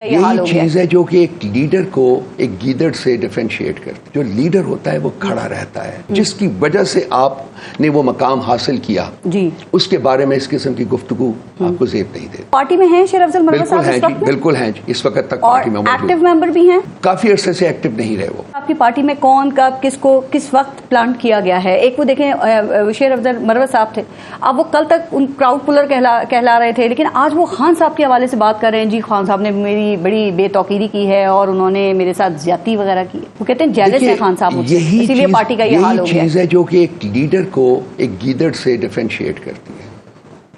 यही चीज है जो कि एक लीडर को एक गीदड़ से डिफरेंशिएट करती है। जो लीडर होता है वो खड़ा रहता है, जिसकी वजह से आपने वो मकाम हासिल किया जी, उसके बारे में इस किस्म की गुफ्तगू आपको ज़ेब नहीं देती। पार्टी में हैं शेर अफजल मरवत साहब इस वक्त में? बिल्कुल हैं जी, इस वक्त तक पार्टी में मौजूद। एक्टिव मेंबर भी हैं? काफी अरसे से एक्टिव नहीं रहे वो। आपकी पार्टी में कौन कब किसको किस वक्त प्लांट किया गया है? एक वो देखें शेर अफजल मरवत साहब थे, अब वो कल तक उन क्राउड पुलर कहला रहे थे, लेकिन आज वो खान साहब के हवाले से बात कर रहे हैं। जी खान साहब ने मेरी बड़ी बेतौकीरी की है और उन्होंने मेरे साथ ज्यादती वगैरह की। वो कहते हैं जेलस है खान साहब मुझसे, इसीलिए पार्टी का ये हाल हो गया। चीज है जो कि एक लीडर को एक गीदड़ से डिफरेंशिएट करती है।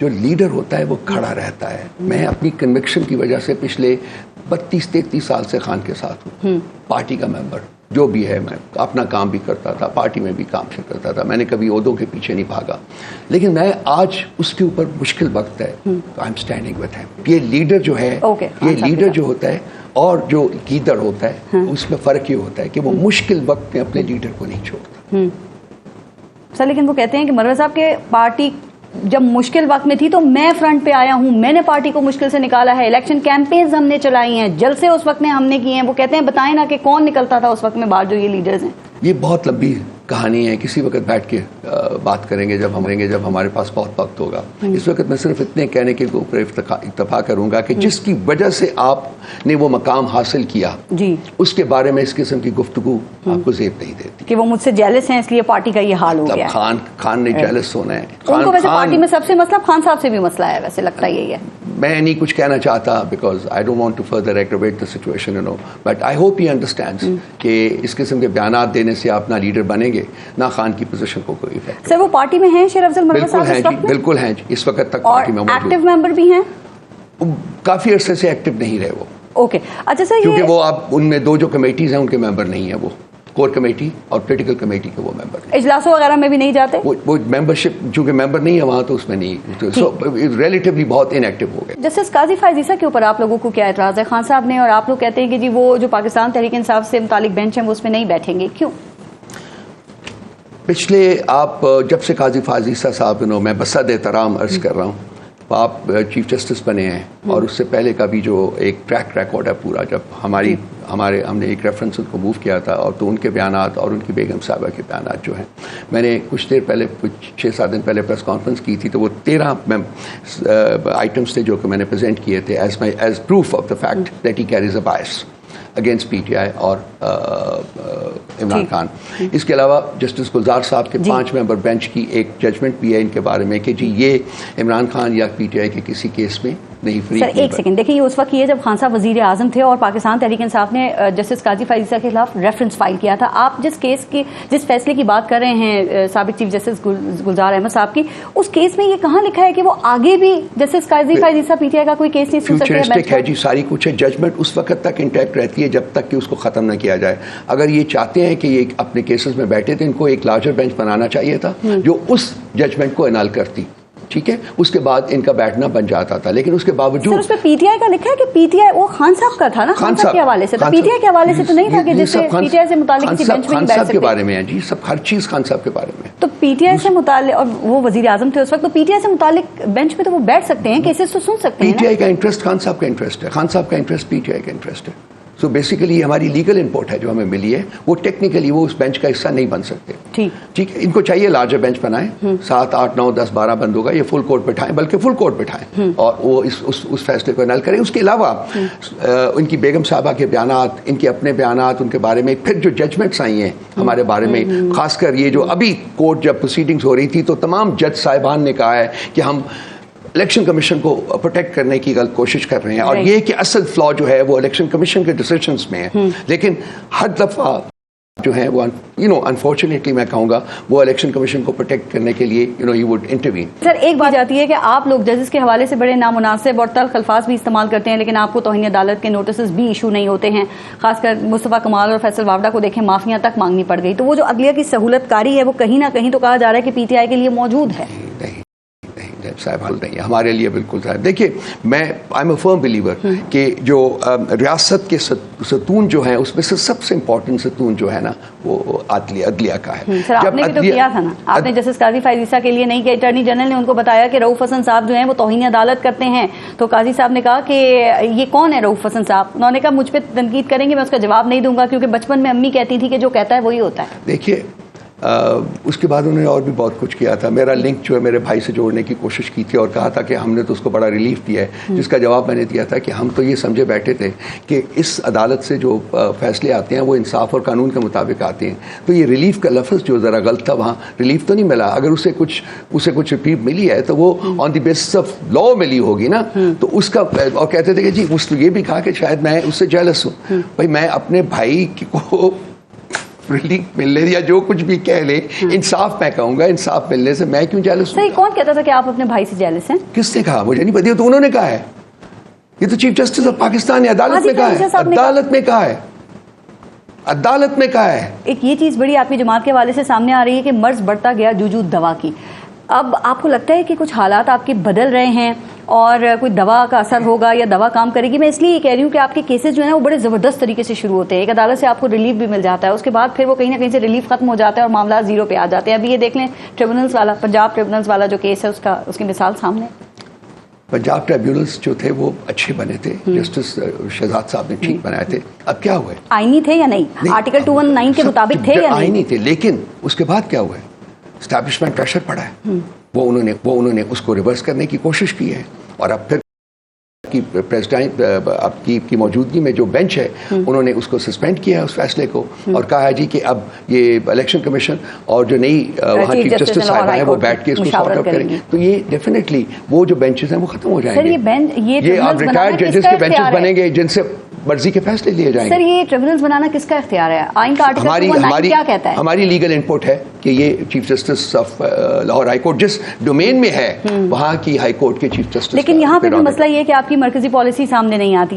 जो लीडर होता है वो खड़ा रहता है। मैं अपनी कन्विक्शन की वजह से पिछले 32-33 साल से खान के साथ हूँ, पार्टी का मेंबर जो भी है। मैं अपना काम भी करता था, पार्टी में भी काम करता था, मैंने कभी ओहदों के पीछे नहीं भागा, लेकिन मैं आज उसके ऊपर मुश्किल वक्त है, I am standing with him. ये लीडर जो है, ये लीडर जो होता है और जो गीदड़ होता है, उसमें फर्क ये होता है कि वो मुश्किल वक्त में अपने लीडर को नहीं छोड़ता। सर लेकिन वो कहते हैं कि मरवत साहब के पार्टी जब मुश्किल वक्त में थी तो मैं फ्रंट पे आया हूं, मैंने पार्टी को मुश्किल से निकाला है, इलेक्शन कैंपेन्स हमने चलाई हैं, जलसे उस वक्त में हमने किए हैं। वो कहते हैं बताएं ना कि कौन निकलता था उस वक्त में बाहर, जो ये लीडर्स हैं। ये बहुत लंबी कहानी है, किसी वक्त बैठ के बात करेंगे जब हमारे पास बहुत वक्त होगा। इस वक्त मैं सिर्फ इतने कहने के ऊपर इत्तफा करूंगा कि जिसकी वजह से आपने वो मकाम हासिल किया जी, उसके बारे में इस किस्म की गुफ्तगू आपको ज़ेब नहीं देती कि वो मुझसे जेलस हैं इसलिए पार्टी का ये हाल हो गया। खान ने जेलस होना है। उनको वैसे पार्टी में सबसे मसला खान साहब से भी मसला है, वैसे लगता यही है। मैं नहीं कुछ कहना चाहता because I don't want to further aggravate the situation, you know, but I hope he understands कि इस किस्म के बयानात देने से आप ना लीडर बनेंगे ना खान की पोजीशन को कोई इफेक्ट। सर वो पार्टी में हैं शेर अफजल मरवत साहब इस वक्त में? बिल्कुल हैं जी, इस वक्त तक पार्टी में मौजूद। एक्टिव मेंबर भी हैं? काफी अरसे से एक्टिव नहीं रहे वो। ओके अच्छा सर, क्योंकि वो आप उनमें दो जो कमेटीज हैं उनके मेंबर नहीं है, वो कोर कमेटी और पॉलिटिकल कमेटी के वो मेंबर। इजलासों वगैरह में भी नहीं जाते? वो मेंबरशिप चूंकि मेंबर नहीं है वहाँ, तो उसमें नहीं, सो रिलेटिवली बहुत इनएक्टिव हो गए। जस्टिस काजी फायज ईसा के ऊपर आप लोगों को क्या एतराज है? खान साहब ने और आप लोग कहते हैं कि जी वो जो पाकिस्तान तहरीक इंसाफ से मुतालिक बेंच है वो उसमें नहीं बैठेंगे, क्यों? पिछले आप जब से काजी फायज ईसा साहब, मैं बसद एहतराम अर्ज कर रहा हूँ, आप चीफ जस्टिस बने हैं और उससे पहले का भी जो एक ट्रैक रिकॉर्ड है पूरा, जब हमने एक रेफरेंस उनको मूव किया था और तो उनके बयानात और उनकी बेगम साहबा के बयानात जो हैं, मैंने कुछ देर पहले, कुछ 6-7 दिन पहले प्रेस कॉन्फ्रेंस की थी, तो वो 13 आइटम्स थे जो कि मैंने प्रेजेंट किए थे as proof of the fact that he carries a bias against PTI और इमरान खान। इसके अलावा जस्टिस गुलजार साहब के 5 मेंबर बेंच की एक जजमेंट भी है इनके बारे में कि जी ये इमरान खान या पीटीआई के किसी केस में नहीं फ्री। सर एक सेकंड देखिए, ये उस वक्त ये जब खान साहब वजीर आजम थे और पाकिस्तान तहरीक इंसाफ ने जस्टिस काजी फायज ईसा के खिलाफ रेफरेंस फाइल किया था। आप जिस फैसले की बात कर रहे हैं साबिक चीफ जस्टिस गुलजार अहमद साहब की, उस केस में ये कहाँ लिखा है कि वो आगे भी जस्टिस काजी फायज ईसा पीटीआई का कोई केस नहीं सुन सकते? फ्यूचरिस्टिक है जी, सारी कुछ है। जजमेंट उस वक्त तक इंटैक्ट रहती है जब तक कि उसको खत्म न किया जाए। अगर ये चाहते हैं कि ये अपने केसेस में बैठे थे, इनको एक लार्जर बेंच बनाना चाहिए था जो उस जजमेंट को एनाल करती, ठीक है, उसके बाद इनका बैठना बन जाता था। लेकिन उसके बावजूद उसमें पीटीआई का लिखा है कि पीटीआई वो खान साहब का था ना, खान साहब के हवाले से, तो पीटीआई के हवाले से तो नहीं था कि जिससे पीटीआई से मुतालिक किसी बेंच में खान साहब के बारे में है जी, सब हर चीज खान साहब के बारे में। तो पीटीआई से मुतालिक, और वो वजीर आजम थे उस वक्त, तो पीटीआई से मुतालिक बेंच में तो वो बैठ सकते हैं, केसेस तो सुन सकते हैं। पीटीआई का इंटरेस्ट खान साहब का इंटरेस्ट है, खान साहब का इंटरेस्ट पीटीआई का इंटरेस्ट है। सो बेसिकली हमारी लीगल इनपुट है जो हमें मिली है, वो टेक्निकली वो उस बेंच का हिस्सा नहीं बन सकते। ठीक है, इनको चाहिए लार्जर बेंच बनाएं, 7, 8, 9, 10, 12 बंदों का, ये फुल कोर्ट बैठाएं, बल्कि फुल कोर्ट बैठाएं और वो उस फैसले को एनाल करें। उसके अलावा उनकी बेगम साहबा के बयानात, इनके अपने बयानात, उनके बारे में फिर जो जजमेंट्स आई हैं हमारे बारे में, खासकर ये जो अभी कोर्ट जब प्रोसीडिंग्स हो रही थी तो तमाम जज साहिबान ने कहा है कि हम इलेक्शन कमीशन को प्रोटेक्ट करने की कोशिश कर रहे हैं और ये कि असल फ्लॉ जो है वो इलेक्शन कमीशन के डिसीजंस में है। लेकिन हर दफा जो है वो अनफॉर्चुनेटली मैं कहूँगा वो इलेक्शन कमीशन को प्रोटेक्ट करने के लिए ही वुड इंटरवीन। सर एक बात आती है कि आप लोग जजेस के हवाले से बड़े नामुनासिब और तल्ख अल्फाज भी इस्तेमाल करते हैं, लेकिन आपको तौहीन अदालत के नोटिस भी इशू नहीं होते हैं। खासकर मुस्तफ़ा कमाल और फैसल वावडा को देखें, माफिया तक मांगनी पड़ गई। तो वो जो अदलिया की सहूलत कारी है वो कहीं ना कहीं तो कहा जा रहा है कि पीटीआई के लिए मौजूद है। صاحب حل نہیں ہے ہمارے لیے بالکل صاحب. دیکھیے میں I am a firm believer کہ جو ریاست کے ستون جو ہیں اس میں سے سب سے امپورٹنٹ ستون جو ہے نا وہ عدلیہ کا ہے. سر آپ نے بھی تو کیا تھا نا, آپ نے جسٹس قاضی فائز عیسیٰ کے لیے نہیں کیا, اٹارنی جنرل نے ان کو بتایا کہ رؤوف حسن صاحب جو ہیں وہ توہین عدالت کرتے ہیں, تو قاضی صاحب نے کہا کہ یہ کون ہے رؤوف حسن صاحب, انہوں نے کہا مجھ پہ تنقید کریں گے میں اس کا جواب نہیں دوں گا کیونکہ بچپن میں امی کہتی تھی کہ جو کہتا ہے وہی ہوتا ہے. دیکھیے اس کے بعد انہوں نے اور بھی بہت کچھ کیا تھا. میرا لنک جو ہے میرے بھائی سے جوڑنے کی کوشش کی تھی اور کہا تھا کہ ہم نے تو اس کو بڑا ریلیف دیا ہے, جس کا جواب میں نے دیا تھا کہ ہم تو یہ سمجھے بیٹھے تھے کہ اس عدالت سے جو فیصلے آتے ہیں وہ انصاف اور قانون کے مطابق آتے ہیں, تو یہ ریلیف کا لفظ جو ذرا غلط تھا, وہاں ریلیف تو نہیں ملا. اگر اسے کچھ ریلیف ملی ہے تو وہ آن دی بیسس آف لا ملی ہوگی نا, تو اس کا, اور کہتے تھے کہ جی اس یہ بھی کہا کہ شاید میں اس سے جیلس ہوں. بھائی میں اپنے بھائی کو ریلیف ملنے یا جو کچھ بھی کہہ لے, انصاف میں کہوں گا, انصاف ملنے سے میں کیوں جیلس ہوں؟ صحیح, کون کہتا تھا کہ آپ اپنے بھائی سے جیلس ہیں؟ کس نے کہا؟ مجھے نہیں پتا, تو انہوں نے کہا ہے. یہ تو چیف جسٹس آف پاکستان نے عدالت میں کہا ہے, عدالت میں کہا ہے, عدالت میں کہا ہے. ایک یہ چیز بڑی آپ کی جماعت کے حوالے سے سامنے آ رہی ہے کہ مرض بڑھتا گیا جوجود دوا کی. اب آپ کو لگتا ہے کہ کچھ حالات آپ کے بدل رہے ہیں اور کوئی دوا کا اثر ہوگا یا دوا کام کرے گی؟ میں اس لیے یہ کہہ رہی ہوں کہ آپ کے کیسز جو ہیں وہ بڑے زبردست طریقے سے شروع ہوتے ہیں, ایک عدالت سے آپ کو ریلیف بھی مل جاتا ہے, اس کے بعد پھر وہ کہیں نہ کہیں سے ریلیف ختم ہو جاتا ہے اور معاملات زیرو پہ آ جاتے ہیں. ابھی یہ دیکھ لیں ٹریبونلز والا, پنجاب ٹریبونلز والا جو کیس ہے اس کی مثال سامنے. پنجاب ٹریبونلز جو تھے وہ اچھے بنے تھے, جسٹس شہزاد صاحب نے ٹھیک بنائے تھے. اب کیا ہوا ہے؟ آئینی تھے یا نہیں؟ آرٹیکل 219 کے مطابق تھے یا نہیں؟ آئینی تھے, لیکن اس کے بعد کیا ہوا ہے؟ اسٹیبلشمنٹ پریشر پڑا ہے, وہ انہوں نے اس کو ریورس کرنے کی کوشش کی ہے, اور اب پھر پریزیڈنٹ آپ کی موجودگی میں جو بینچ ہے انہوں نے اس کو سسپینڈ کیا ہے اس فیصلے کو, اور کہا ہے جی کہ اب یہ الیکشن کمیشن اور جو نئی وہاں چیف جسٹس صاحبہ ہیں وہ بیٹھ کے اس کو سارٹ آؤٹ کریں گے, تو یہ ڈیفینیٹلی وہ جو بینچز ہیں وہ ختم ہو جائیں گے. یہ اب ریٹائرڈ ججز کے بینچز بنیں گے جن سے مرضی کے فیصلے لیے جائیں گے. سر یہ ٹریبونلز بنانا کس کا اختیار ہے؟ آئین کا آرٹیکل 219 کیا کہتا ہے؟ ہماری لیگل ان پٹ ہے کہ یہ chief justice of Lahore high court جس ڈومین میں ہے وہاں کی ہائی کورٹ کے چیف جسٹس. لیکن یہاں پہ بھی مسئلہ یہ ہے کہ آپ کی مرکزی پالیسی سامنے نہیں آتی.